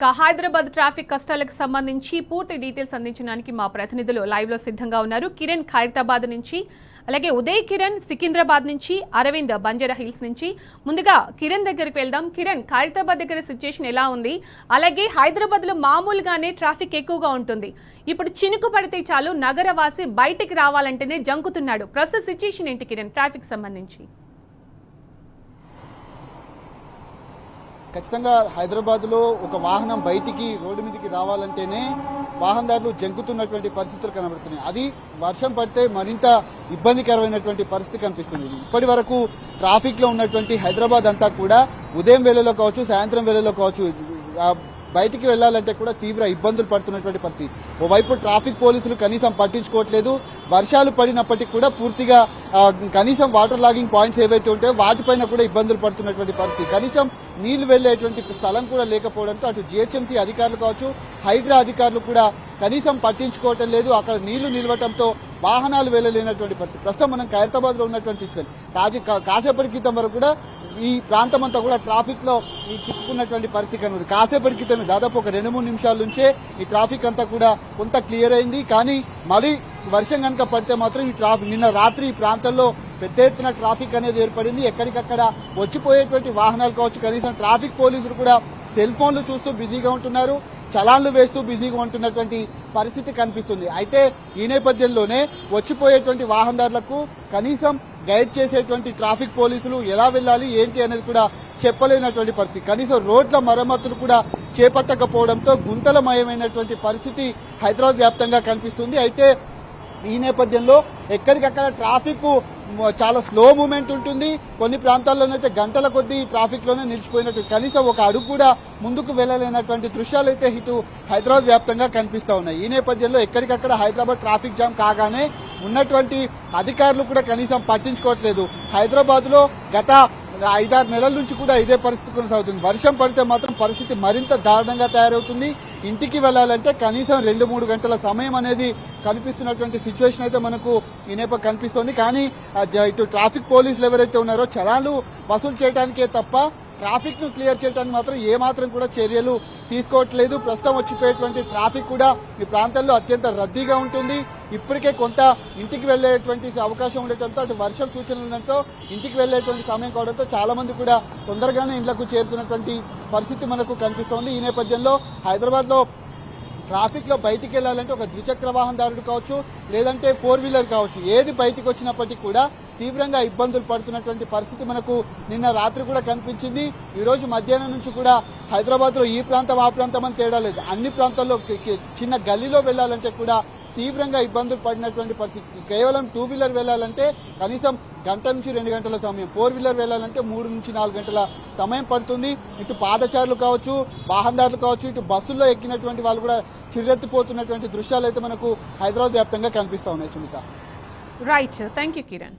Hyderabad traffic కష్టాలకు సంబంధించి పూర్తి డీటెయిల్స్ అందించడానికి మా ప్రతినిధులు లైవ్ లో సిద్ధంగా ఉన్నారు. కిరణ్ ఖైరతాబాద్ నుంచి, అలాగే ఉదయ్ కిరణ్ సికింద్రాబాద్ నుంచి, అరవింద్ బంజారా హిల్స్ నుంచి. ముందుగా కిరణ్ దగ్గరికి వెళ్దాం. కిరణ్, ఖైరతాబాద్ దగ్గర సిచ్యుయేషన్ ఎలా ఉంది? అలాగే హైదరాబాద్ లో మామూలుగానే ట్రాఫిక్ ఎక్కువగా ఉంటుంది, ఇప్పుడు చినుకు పడితే చాలు నగరవాసి బయటికి రావాలంటేనే జంకుతున్నాడు. ప్రస్తుత సిచ్యుయేషన్ ఏంటి కిరణ్ ట్రాఫిక్ సంబంధించి? ఖచ్చితంగా హైదరాబాద్లో ఒక వాహనం బయటికి రోడ్డు మీదకి రావాలంటేనే వాహనదారులు జంకుతున్నటువంటి పరిస్థితులు కనబడుతున్నాయి. అది వర్షం పడితే మరింత ఇబ్బందికరమైనటువంటి పరిస్థితి కనిపిస్తుంది. ఇప్పటి వరకు ట్రాఫిక్లో ఉన్నటువంటి హైదరాబాద్ అంతా కూడా ఉదయం వేళలో కావచ్చు, సాయంత్రం వేళలో కావచ్చు, బయటికి వెళ్లాలంటే కూడా తీవ్ర ఇబ్బందులు పడుతున్నటువంటి పరిస్థితి. ఓవైపు ట్రాఫిక్ పోలీసులు కనీసం పట్టించుకోవట్లేదు. వర్షాలు పడినప్పటికీ కూడా పూర్తిగా కనీసం వాటర్ లాగింగ్ పాయింట్స్ ఏవైతే ఉంటాయో వాటిపైన కూడా ఇబ్బందులు పడుతున్నటువంటి పరిస్థితి. కనీసం నీళ్లు వెళ్లేటువంటి స్థలం కూడా లేకపోవడంతో అటు జీహెచ్ఎంసీ అధికారులు కావచ్చు, హైడ్రా అధికారులు కూడా కనీసం పట్టించుకోవటం లేదు. అక్కడ నీళ్లు నిలవటంతో వాహనాలు వెళ్లలేనటువంటి పరిస్థితి. ప్రస్తుతం మనం ఖైరతాబాద్ లో ఉన్నటువంటి సిచ్యువేషన్. కాసేపటి క్రితం వరకు కూడా ఈ ప్రాంతం అంతా కూడా ట్రాఫిక్ లో చిక్కుకున్నటువంటి పరిస్థితి కనుక కాసేపటి క్రితం దాదాపు ఒక 2-3 నిమిషాల నుంచే ఈ ట్రాఫిక్ అంతా కూడా కొంత క్లియర్ అయింది. కానీ మళ్ళీ వర్షం కనుక పడితే మాత్రం ఈ ట్రాఫిక్ నిన్న రాత్రి ఈ ప్రాంతంలో పెద్ద ఎత్తున ట్రాఫిక్ అనేది ఏర్పడింది. ఎక్కడికక్కడ వచ్చిపోయేటువంటి వాహనాలు కావచ్చు, కనీసం ట్రాఫిక్ పోలీసులు కూడా సెల్ ఫోన్లు చూస్తూ బిజీగా ఉంటున్నారు, చలాన్లు వేస్తూ బిజీగా ఉంటున్నటువంటి పరిస్థితి కనిపిస్తుంది. అయితే ఈ నేపథ్యంలోనే వచ్చిపోయేటువంటి వాహనదారులకు కనీసం గైడ్ చేసేటువంటి ట్రాఫిక్ పోలీసులు ఎలా వెళ్ళాలి ఏంటి అనేది కూడా చెప్పలేనటువంటి పరిస్థితి. కనీసం రోడ్ల మరమ్మతులు కూడా చేపట్టకపోవడంతో గుంతలమయమైనటువంటి పరిస్థితి హైదరాబాద్ వ్యాప్తంగా కనిపిస్తుంది. అయితే ఈ నేపథ్యంలో ఎక్కడికక్కడ ట్రాఫిక్ చాలా స్లో మూవ్మెంట్ ఉంటుంది. కొన్ని ప్రాంతాల్లోనైతే గంటల కొద్దీ ట్రాఫిక్ లోనే నిలిచిపోయినట్టు, కనీసం ఒక అడుగు కూడా ముందుకు వెళ్లలేనటువంటి దృశ్యాలు అయితే ఇటు హైదరాబాద్ వ్యాప్తంగా కనిపిస్తా ఉన్నాయి. ఈ నేపథ్యంలో ఎక్కడికక్కడ హైదరాబాద్ ట్రాఫిక్ జామ్ కాగానే ఉన్నటువంటి అధికారులు కూడా కనీసం పట్టించుకోవట్లేదు. హైదరాబాద్ లో గత 5-6 నెలల నుంచి కూడా ఇదే పరిస్థితి కొనసాగుతుంది. వర్షం పడితే మాత్రం పరిస్థితి మరింత దారుణంగా తయారవుతుంది. ఇంటికి వెళ్లాలంటే కనీసం 2-3 గంటల సమయం అనేది కనిపిస్తున్నటువంటి సిచ్యువేషన్ అయితే మనకు ఈ నేపథ్యం కనిపిస్తోంది. కానీ ఇటు ట్రాఫిక్ పోలీసులు ఎవరైతే ఉన్నారో చలాన్లు వసూలు చేయడానికే తప్ప ట్రాఫిక్ ను క్లియర్ చేయడానికి మాత్రం ఏమాత్రం కూడా చర్యలు తీసుకోవట్లేదు. ప్రస్తుతం వచ్చిపోయేటువంటి ట్రాఫిక్ కూడా ఈ ప్రాంతంలో అత్యంత రద్దీగా ఉంటుంది. ఇప్పటికే కొంత ఇంటికి వెళ్లేటువంటి అవకాశం ఉండటంతో, అటు వర్షం సూచనలు ఉండడంతో ఇంటికి వెళ్లేటువంటి సమయం కావడంతో చాలా మంది కూడా తొందరగానే ఇళ్లకు చేరుతున్నటువంటి పరిస్థితి మనకు కనిపిస్తోంది. ఈ నేపథ్యంలో హైదరాబాద్ లో ట్రాఫిక్ లో బయటికి వెళ్లాలంటే ఒక ద్విచక్ర వాహనదారుడు కావచ్చు, లేదంటే 4 వీలర్ కావచ్చు, ఏది బయటికి వచ్చినప్పటికీ కూడా తీవ్రంగా ఇబ్బందులు పడుతున్నటువంటి పరిస్థితి మనకు నిన్న రాత్రి కూడా కనిపించింది. ఈ రోజు మధ్యాహ్నం నుంచి కూడా హైదరాబాద్ లో ఈ ప్రాంతం ఆ ప్రాంతం అని తేడా లేదు, అన్ని ప్రాంతాల్లో చిన్న గల్లీలో వెళ్లాలంటే కూడా తీవ్రంగా ఇబ్బందులు పడినటువంటి పరిస్థితి. కేవలం 2 వీలర్ వెళ్లాలంటే కనీసం 1 నుంచి 2 గంటల సమయం, 4 వీలర్ వెళ్లాలంటే 3 నుంచి 4 గంటల సమయం పడుతుంది. ఇటు పాదచారులు కావచ్చు, వాహనదారులు కావచ్చు, ఇటు బస్సుల్లో ఎక్కినటువంటి వాళ్ళు కూడా చిర్రెత్తిపోతున్నటువంటి దృశ్యాలు అయితే మనకు హైదరాబాద్ వ్యాప్తంగా కనిపిస్తా ఉన్నాయి. Sunitha, right, thank you Kiran.